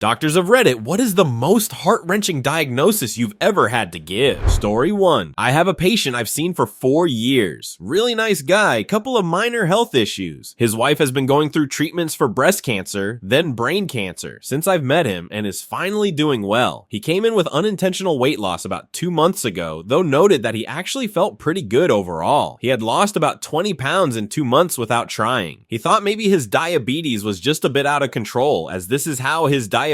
Doctors of Reddit, what is the most heart-wrenching diagnosis you've ever had to give? Story 1. I have a patient I've seen for 4 years. Really nice guy, couple of minor health issues. His wife has been going through treatments for breast cancer, then brain cancer, since I've met him and is finally doing well. He came in with unintentional weight loss about 2 months ago, though noted that he actually felt pretty good overall. He had lost about 20 pounds in 2 months without trying. He thought maybe his diabetes was just a bit out of control, as this is how his diabetes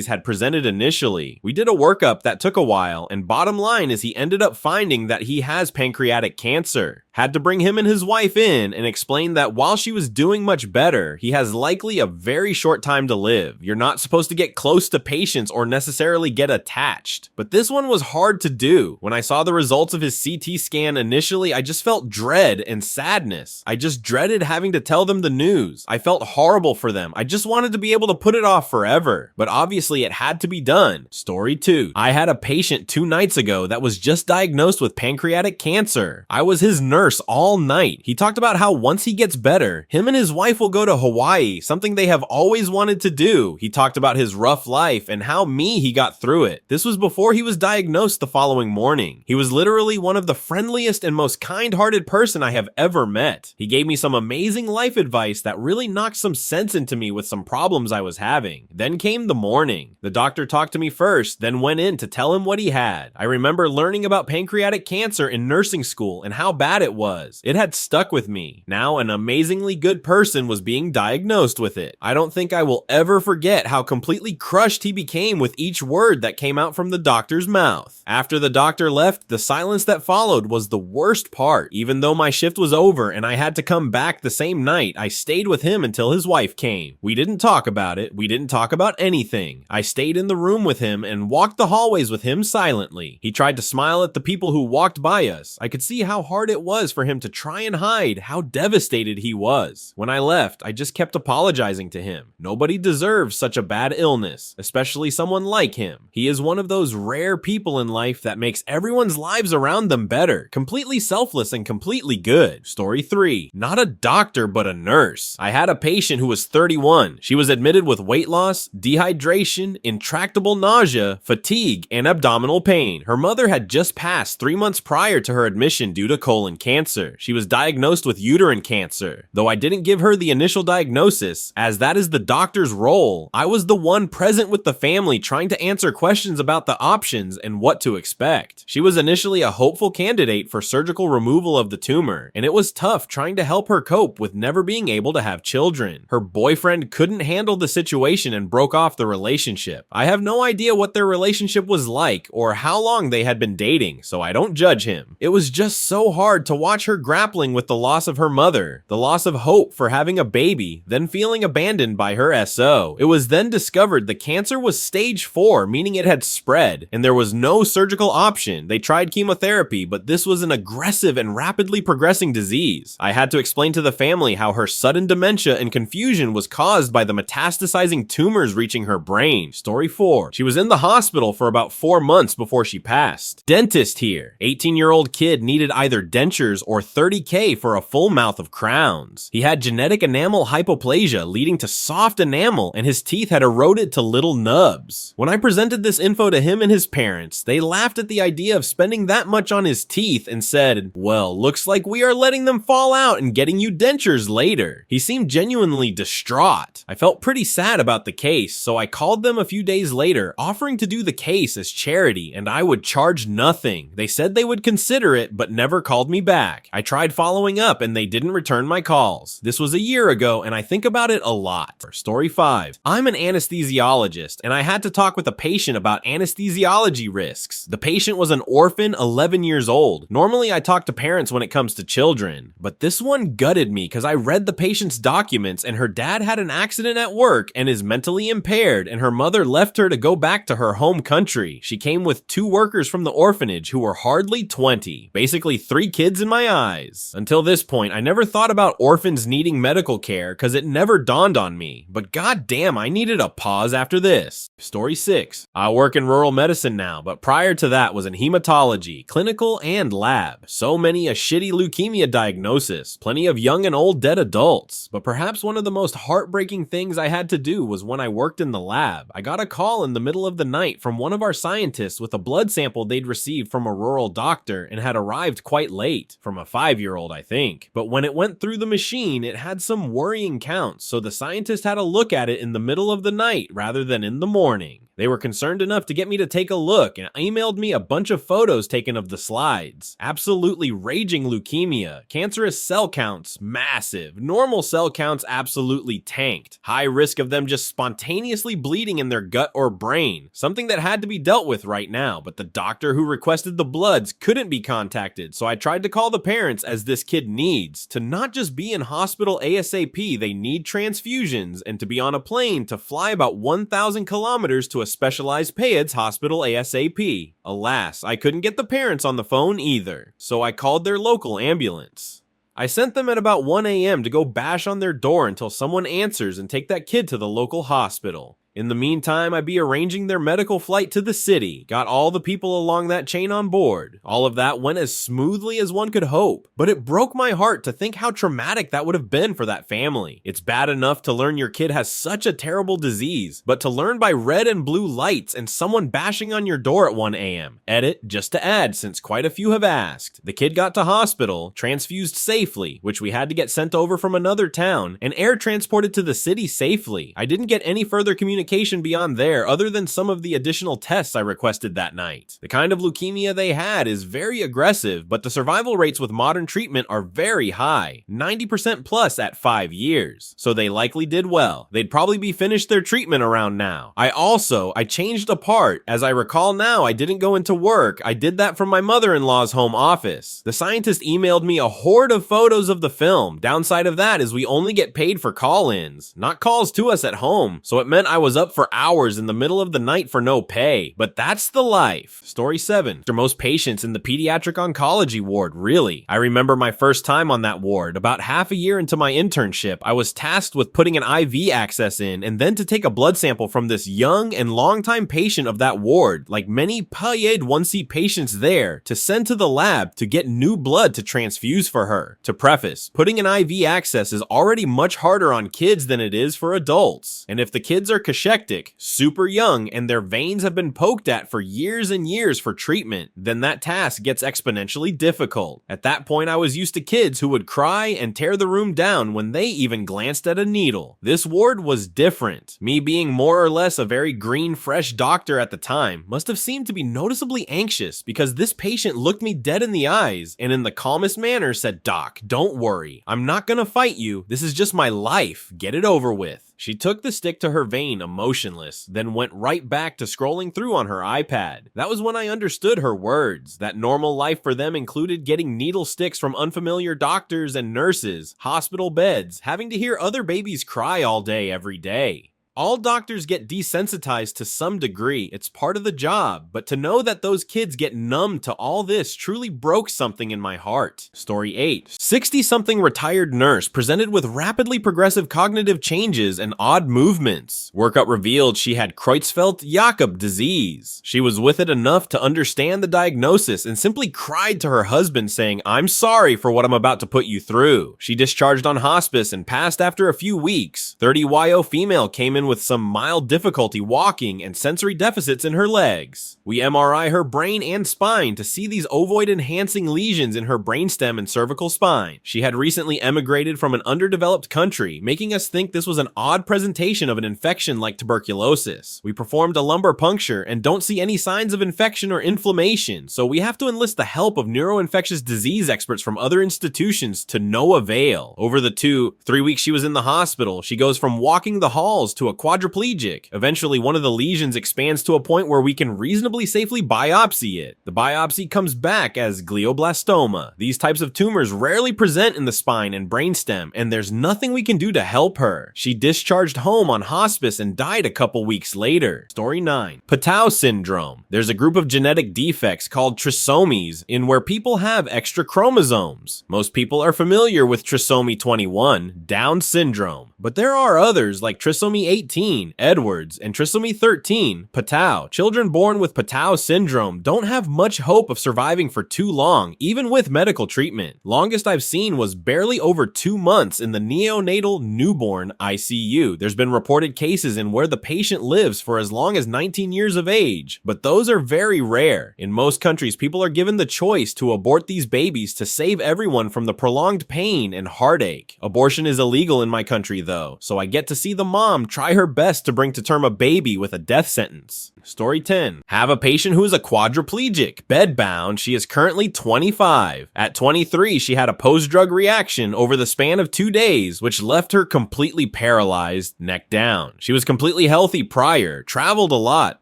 had presented initially. We did a workup that took a while, and bottom line is he ended up finding that he has pancreatic cancer. Had to bring him and his wife in and explain that while she was doing much better, he has likely a very short time to live. You're not supposed to get close to patients or necessarily get attached. But this one was hard to do. When I saw the results of his CT scan initially, I just felt dread and sadness. I just dreaded having to tell them the news. I felt horrible for them. I just wanted to be able to put it off forever. But obviously it had to be done. Story 2. I had a patient 2 nights ago that was just diagnosed with pancreatic cancer. I was his nurse all night. He talked about how once he gets better, him and his wife will go to Hawaii, something they have always wanted to do. He talked about his rough life and how he got through it. This was before he was diagnosed the following morning. He was literally one of the friendliest and most kind-hearted person I have ever met. He gave me some amazing life advice that really knocked some sense into me with some problems I was having. Then came the morning. The doctor talked to me first, then went in to tell him what he had. I remember learning about pancreatic cancer in nursing school and how bad it was. It had stuck with me. Now an amazingly good person was being diagnosed with it. I don't think I will ever forget how completely crushed he became with each word that came out from the doctor's mouth. After the doctor left, the silence that followed was the worst part. Even though my shift was over and I had to come back the same night, I stayed with him until his wife came. We didn't talk about it. We didn't talk about anything. I stayed in the room with him and walked the hallways with him silently. He tried to smile at the people who walked by us. I could see how hard it was for him to try and hide how devastated he was. When I left, I just kept apologizing to him. Nobody deserves such a bad illness, especially someone like him. He is one of those rare people in life that makes everyone's lives around them better, completely selfless and completely good. Story 3. Not a doctor, but a nurse. I had a patient who was 31. She was admitted with weight loss, dehydration, intractable nausea, fatigue, and abdominal pain. Her mother had just passed 3 months prior to her admission due to colon cancer. She was diagnosed with uterine cancer. Though I didn't give her the initial diagnosis, as that is the doctor's role, I was the one present with the family trying to answer questions about the options and what to expect. She was initially a hopeful candidate for surgical removal of the tumor, and it was tough trying to help her cope with never being able to have children. Her boyfriend couldn't handle the situation and broke off the relationship. I have no idea what their relationship was like or how long they had been dating, so I don't judge him. It was just so hard to watch her grappling with the loss of her mother, the loss of hope for having a baby, then feeling abandoned by her SO. It was then discovered the cancer was stage 4, meaning it had spread, and there was no surgical option. They tried chemotherapy, but this was an aggressive and rapidly progressing disease. I had to explain to the family how her sudden dementia and confusion was caused by the metastasizing tumors reaching her brain. Story 4. She was in the hospital for about 4 months before she passed. Dentist here. 18-year-old kid needed either dentures or $30K for a full mouth of crowns. He had genetic enamel hypoplasia leading to soft enamel, and his teeth had eroded to little nubs. When I presented this info to him and his parents, they laughed at the idea of spending that much on his teeth and said, "Well, looks like we are letting them fall out and getting you dentures later." He seemed genuinely distraught. I felt pretty sad about the case, so I called them a few days later, offering to do the case as charity, and I would charge nothing. They said they would consider it, but never called me back. I tried following up and they didn't return my calls. This was a year ago and I think about it a lot. Story 5. I'm an anesthesiologist and I had to talk with a patient about anesthesiology risks. The patient was an orphan, 11 years old. Normally I talk to parents when it comes to children, but this one gutted me because I read the patient's documents and her dad had an accident at work and is mentally impaired, and her mother left her to go back to her home country. She came with 2 workers from the orphanage who were hardly 20. Basically 3 kids in my eyes. Until this point, I never thought about orphans needing medical care because it never dawned on me, but goddamn, I needed a pause after this. Story 6. I work in rural medicine now, but prior to that was in hematology, clinical, and lab. So many a shitty leukemia diagnosis, plenty of young and old dead adults, but perhaps one of the most heartbreaking things I had to do was when I worked in the lab. I got a call in the middle of the night from one of our scientists with a blood sample they'd received from a rural doctor and had arrived quite late, from a 5-year-old I think. But when it went through the machine, it had some worrying counts, so the scientist had a look at it in the middle of the night rather than in the morning. They were concerned enough to get me to take a look and emailed me a bunch of photos taken of the slides. Absolutely raging leukemia, cancerous cell counts massive, normal cell counts absolutely tanked, high risk of them just spontaneously bleeding in their gut or brain, something that had to be dealt with right now, but the doctor who requested the bloods couldn't be contacted, so I tried to call the parents as this kid needs to not just be in hospital ASAP, they need transfusions, and to be on a plane to fly about 1,000 kilometers to a specialized PEDS hospital ASAP. Alas, I couldn't get the parents on the phone either, so I called their local ambulance. I sent them at about 1 a.m. to go bash on their door until someone answers and take that kid to the local hospital. In the meantime, I'd be arranging their medical flight to the city, got all the people along that chain on board. All of that went as smoothly as one could hope, but it broke my heart to think how traumatic that would have been for that family. It's bad enough to learn your kid has such a terrible disease, but to learn by red and blue lights and someone bashing on your door at 1 a.m. Edit, just to add, since quite a few have asked. The kid got to hospital, transfused safely, which we had to get sent over from another town, and air transported to the city safely. I didn't get any further communication beyond there other than some of the additional tests I requested that night. The kind of leukemia they had is very aggressive, but the survival rates with modern treatment are very high, 90% plus at 5 years, so they likely did well. They'd probably be finished their treatment around now. I changed a part. As I recall now, I didn't go into work. I did that from my mother-in-law's home office. The scientist emailed me a horde of photos of the film. Downside of that is we only get paid for call-ins, not calls to us at home, so it meant I was up for hours in the middle of the night for no pay. But that's the life. Story 7. After most patients in the pediatric oncology ward, really. I remember my first time on that ward. About half a year into my internship, I was tasked with putting an IV access in and then to take a blood sample from this young and longtime patient of that ward, like many PEDS 1C patients there, to send to the lab to get new blood to transfuse for her. To preface, putting an IV access is already much harder on kids than it is for adults. And if the kids are cachectic, super young, and their veins have been poked at for years and years for treatment, then that task gets exponentially difficult. At that point, I was used to kids who would cry and tear the room down when they even glanced at a needle. This ward was different. Me being more or less a very green, fresh doctor at the time must have seemed to be noticeably anxious because this patient looked me dead in the eyes and in the calmest manner said, "Doc, don't worry. I'm not gonna fight you. This is just my life. Get it over with." She took the stick to her vein emotionless, then went right back to scrolling through on her iPad. That was when I understood her words, that normal life for them included getting needle sticks from unfamiliar doctors and nurses, hospital beds, having to hear other babies cry all day every day. All doctors get desensitized to some degree, it's part of the job, but to know that those kids get numb to all this truly broke something in my heart. Story 8. 60-something retired nurse presented with rapidly progressive cognitive changes and odd movements. Workup revealed she had Creutzfeldt-Jakob disease. She was with it enough to understand the diagnosis and simply cried to her husband saying, "I'm sorry for what I'm about to put you through." She discharged on hospice and passed after a few weeks. 30YO female came in with some mild difficulty walking and sensory deficits in her legs. We MRI her brain and spine to see these ovoid-enhancing lesions in her brainstem and cervical spine. She had recently emigrated from an underdeveloped country, making us think this was an odd presentation of an infection like tuberculosis. We performed a lumbar puncture and don't see any signs of infection or inflammation, so we have to enlist the help of neuroinfectious disease experts from other institutions to no avail. Over the 2-3 weeks she was in the hospital, she goes from walking the halls to a a quadriplegic. Eventually, one of the lesions expands to a point where we can reasonably safely biopsy it. The biopsy comes back as glioblastoma. These types of tumors rarely present in the spine and brainstem, and there's nothing we can do to help her. She discharged home on hospice and died a couple weeks later. Story 9. Patau syndrome. There's a group of genetic defects called trisomies in where people have extra chromosomes. Most people are familiar with trisomy 21, Down syndrome, but there are others like trisomy 18, Edwards, and trisomy 13, Patau. Children born with Patau syndrome don't have much hope of surviving for too long, even with medical treatment. Longest I've seen was barely over 2 months in the neonatal newborn ICU. There's been reported cases in where the patient lives for as long as 19 years of age, but those are very rare. In most countries, people are given the choice to abort these babies to save everyone from the prolonged pain and heartache. Abortion is illegal in my country though, so I get to see the mom try her best to bring to term a baby with a death sentence. Story 10. Have a patient who is a quadriplegic, bedbound. She is currently 25. At 23, she had a post-drug reaction over the span of 2 days, which left her completely paralyzed, neck down. She was completely healthy prior, traveled a lot,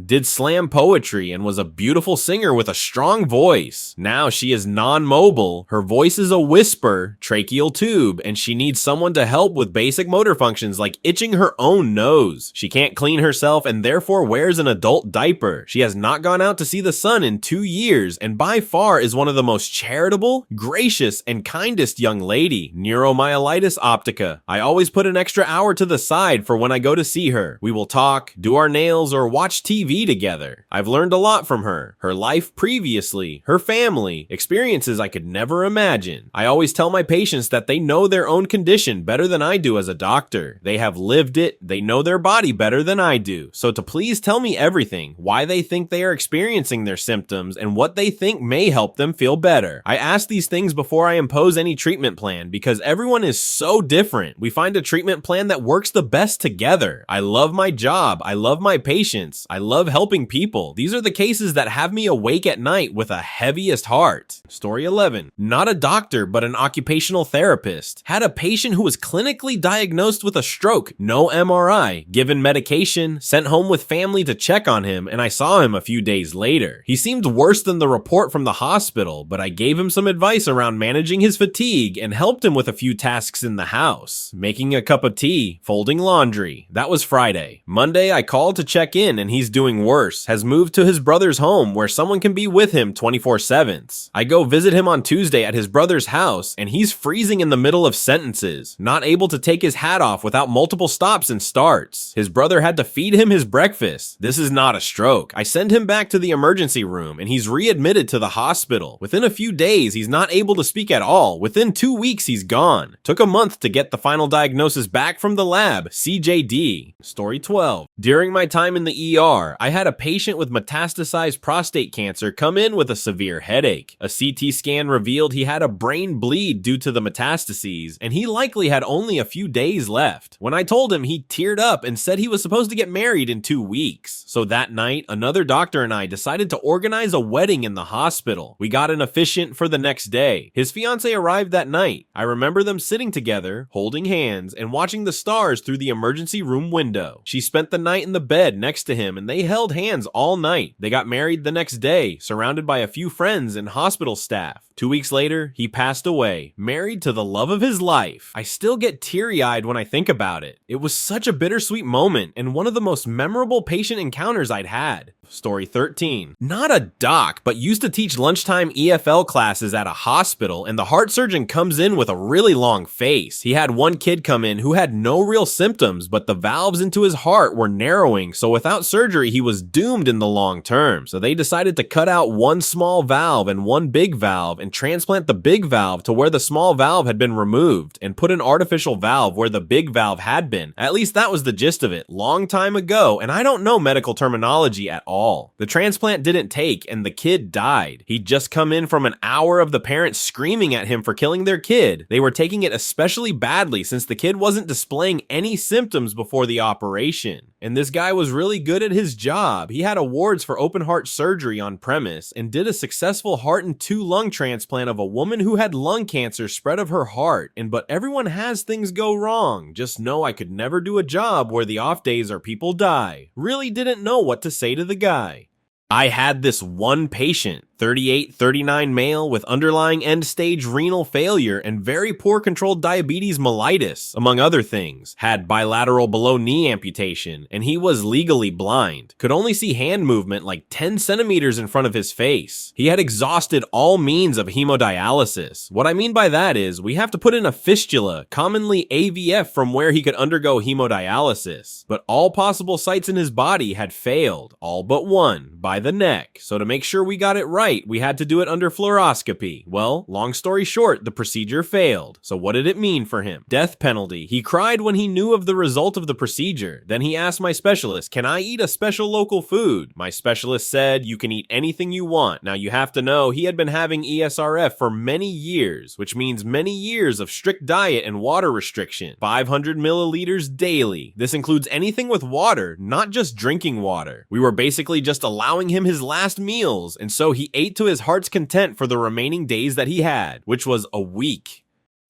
did slam poetry, and was a beautiful singer with a strong voice. Now she is non-mobile, her voice is a whisper, tracheal tube, and she needs someone to help with basic motor functions like itching her own nose. She can't clean herself and therefore wears an adult diaper. She has not gone out to see the sun in 2 years and by far is one of the most charitable, gracious, and kindest young lady. Neuromyelitis optica. I always put an extra hour to the side for when I go to see her. We will talk, do our nails, or watch TV together. I've learned a lot from her. Her life previously, her family, experiences I could never imagine. I always tell my patients that they know their own condition better than I do as a doctor. They have lived it, they know their body better than I do. So to please tell me everything, why they think they are experiencing their symptoms, and what they think may help them feel better. I ask these things before I impose any treatment plan because everyone is so different. We find a treatment plan that works the best together. I love my job. I love my patients. I love helping people. These are the cases that have me awake at night with a heaviest heart. Story 11. Not a doctor, but an occupational therapist. Had a patient who was clinically diagnosed with a stroke, no MRI, given medication, sent home with family to check on him, and I saw him a few days later. He seemed worse than the report from the hospital, but I gave him some advice around managing his fatigue and helped him with a few tasks in the house. Making a cup of tea, folding laundry. That was Friday. Monday, I called to check in and he's doing worse. Has moved to his brother's home where someone can be with him 24/7. I go visit him on Tuesday at his brother's house and he's freezing in the middle of sentences, not able to take his hat off without multiple stops and starts. His brother had to feed him his breakfast. This is not a stroke. I send him back to the emergency room and he's readmitted to the hospital. Within a few days, he's not able to speak at all. Within 2 weeks, he's gone. Took a month to get the final diagnosis back from the lab, CJD. Story 12. During my time in the ER, I had a patient with metastasized prostate cancer come in with a severe headache. A CT scan revealed he had a brain bleed due to the metastases, and he likely had only a few days left. When I told him, he teared up and said he was supposed to get married in 2 weeks. So that night, another doctor and I decided to organize a wedding in the hospital. We got an officiant for the next day. His fiance arrived that night. I remember them sitting together, holding hands, and watching the stars through the emergency room window. She spent the night in the bed next to him and they held hands all night. They got married the next day, surrounded by a few friends and hospital staff. 2 weeks later, he passed away, married to the love of his life. I still get teary-eyed when I think about it. It was such a bittersweet moment and one of the most memorable patient encounters I'd had. Story 13. Not a doc, but used to teach lunchtime EFL classes at a hospital, and the heart surgeon comes in with a really long face. He had one kid come in who had no real symptoms, but the valves into his heart were narrowing, so without surgery, he was doomed in the long term. So they decided to cut out one small valve and one big valve and transplant the big valve to where the small valve had been removed and put an artificial valve where the big valve had been. At least that was the gist of it, long time ago, and I don't know medical terminology at all. The transplant didn't take and the kid died. He'd just come in from an hour of the parents screaming at him for killing their kid. They were taking it especially badly since the kid wasn't displaying any symptoms before the operation. And this guy was really good at his job. He had awards for open heart surgery on premise and did a successful heart and 2 lung transplant of a woman who had lung cancer spread of her heart. But everyone has things go wrong. Just know I could never do a job where the off days are people die. Really didn't know what to say to the guy. I had this one patient, 38, 39 male with underlying end-stage renal failure and very poor controlled diabetes mellitus, among other things, had bilateral below-knee amputation, and he was legally blind, could only see hand movement like 10 centimeters in front of his face. He had exhausted all means of hemodialysis. What I mean by that is, we have to put in a fistula, commonly AVF, from where he could undergo hemodialysis, but all possible sites in his body had failed, all but one, by the neck. So to make sure we got it right, we had to do it under fluoroscopy. Well, long story short, the procedure failed. So what did it mean for him? Death penalty. He cried when he knew of the result of the procedure. Then he asked my specialist, can I eat a special local food? My specialist said, you can eat anything you want. Now you have to know, he had been having ESRF for many years, which means many years of strict diet and water restriction. 500 milliliters daily. This includes anything with water, not just drinking water. We were basically just allowing him his last meals, and so he ate to his heart's content for the remaining days that he had, which was a week.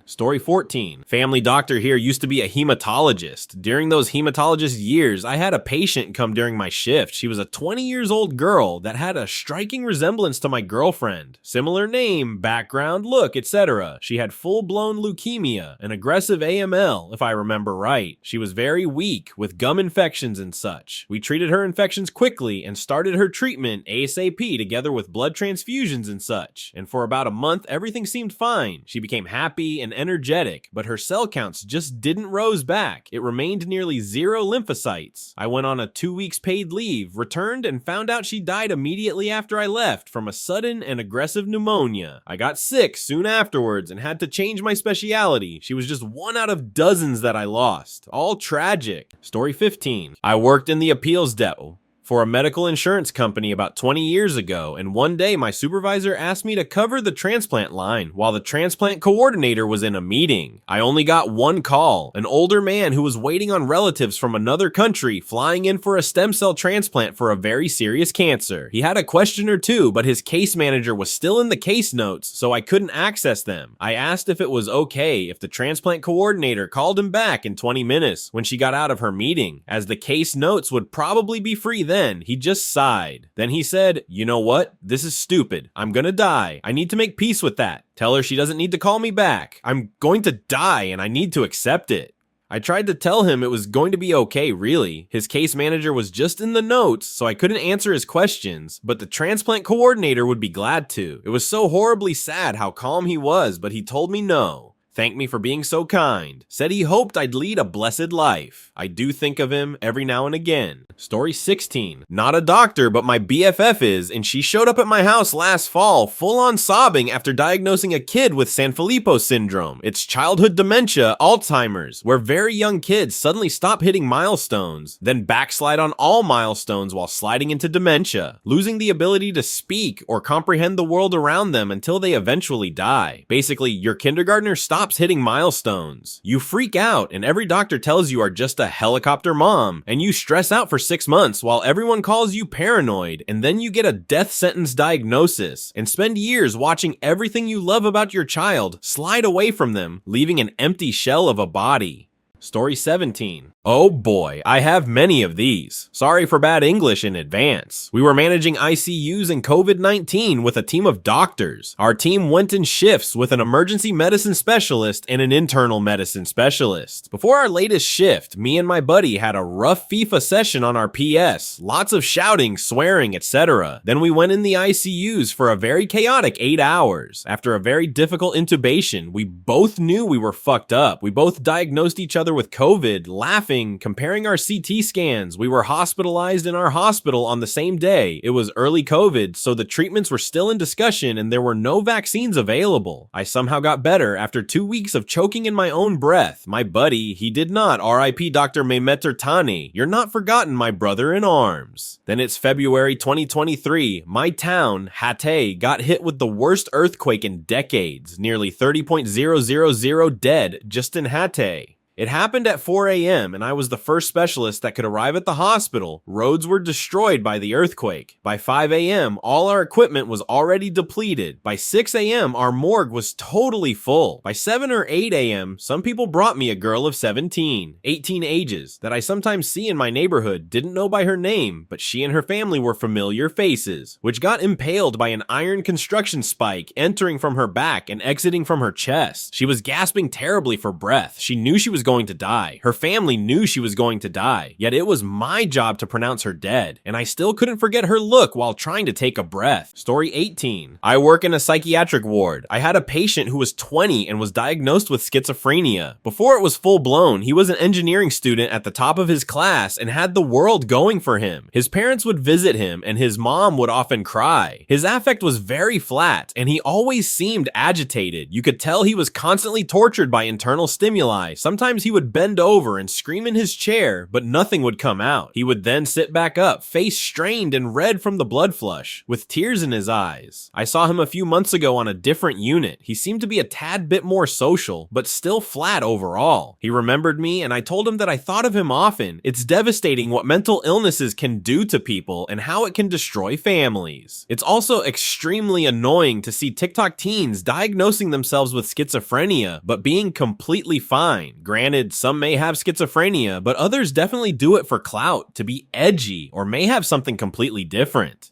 Story 14. Family doctor here used to be a hematologist. During those hematologist years, I had a patient come during my shift. She was a 20-year-old girl that had a striking resemblance to my girlfriend. Similar name, background, look, etc. She had full-blown leukemia, an aggressive AML, if I remember right. She was very weak, with gum infections and such. We treated her infections quickly and started her treatment ASAP together with blood transfusions and such. And for about a month, everything seemed fine. She became happy and energetic, but her cell counts just didn't rose back. It remained nearly 0 lymphocytes. I went on a 2 weeks paid leave, returned, and found out she died immediately after I left from a sudden and aggressive pneumonia. I got sick soon afterwards and had to change my specialty. She was just one out of dozens that I lost. All tragic. Story 15. I worked in the appeals depot for a medical insurance company about 20 years ago, and one day my supervisor asked me to cover the transplant line while the transplant coordinator was in a meeting. I only got one call, an older man who was waiting on relatives from another country flying in for a stem cell transplant for a very serious cancer. He had a question or two, but his case manager was still in the case notes, so I couldn't access them. I asked if it was okay if the transplant coordinator called him back in 20 minutes when she got out of her meeting, as the case notes would probably be free then. He just sighed. Then he said, you know what? This is stupid. I'm gonna die. I need to make peace with that. Tell her she doesn't need to call me back. I'm going to die and I need to accept it. I tried to tell him it was going to be okay, really. His case manager was just in the notes, so I couldn't answer his questions, but the transplant coordinator would be glad to. It was so horribly sad how calm he was, but he told me no. Thanked me for being so kind. Said he hoped I'd lead a blessed life. I do think of him every now and again. Story 16. Not a doctor, but my BFF is, and she showed up at my house last fall, full on sobbing after diagnosing a kid with Sanfilippo syndrome. It's childhood dementia, Alzheimer's, where very young kids suddenly stop hitting milestones, then backslide on all milestones while sliding into dementia, losing the ability to speak or comprehend the world around them until they eventually die. Basically, your kindergartner stops hitting milestones. You freak out, and every doctor tells you are just a helicopter mom, and you stress out for 6 months while everyone calls you paranoid, and then you get a death sentence diagnosis, and spend years watching everything you love about your child slide away from them, leaving an empty shell of a body. Story 17. Oh boy, I have many of these. Sorry for bad English in advance. We were managing ICUs and COVID-19 with a team of doctors. Our team went in shifts with an emergency medicine specialist and an internal medicine specialist. Before our latest shift, me and my buddy had a rough FIFA session on our PS. Lots of shouting, swearing, etc. Then we went in the ICUs for a very chaotic 8 hours. After a very difficult intubation, we both knew we were fucked up. We both diagnosed each other with COVID, laughing, comparing our CT scans. We were hospitalized in our hospital on the same day. It was early COVID, so the treatments were still in discussion and there were no vaccines available. I somehow got better after 2 weeks of choking in my own breath. My buddy, he did not. RIP Dr. Mehmet Ertani. You're not forgotten, my brother in arms. Then it's February 2023. My town, Hatay, got hit with the worst earthquake in decades. Nearly 30.000 dead just in Hatay. It happened at 4 a.m. and I was the first specialist that could arrive at the hospital. Roads were destroyed by the earthquake. By 5 a.m., all our equipment was already depleted. By 6 a.m., our morgue was totally full. By 7 or 8 a.m., some people brought me a girl of 17, 18 ages, that I sometimes see in my neighborhood, didn't know by her name, but she and her family were familiar faces, which got impaled by an iron construction spike entering from her back and exiting from her chest. She was gasping terribly for breath. She knew she was going to die. Her family knew she was going to die, yet it was my job to pronounce her dead, and I still couldn't forget her look while trying to take a breath. Story 18. I work in a psychiatric ward. I had a patient who was 20 and was diagnosed with schizophrenia. Before it was full blown, he was an engineering student at the top of his class and had the world going for him. His parents would visit him and his mom would often cry. His affect was very flat and he always seemed agitated. You could tell he was constantly tortured by internal stimuli. Sometimes he would bend over and scream in his chair, but nothing would come out. He would then sit back up, face strained and red from the blood flush, with tears in his eyes. I saw him a few months ago on a different unit. He seemed to be a tad bit more social, but still flat overall. He remembered me and I told him that I thought of him often. It's devastating what mental illnesses can do to people and how it can destroy families. It's also extremely annoying to see TikTok teens diagnosing themselves with schizophrenia, but being completely fine. Granted, some may have schizophrenia, but others definitely do it for clout, to be edgy, or may have something completely different.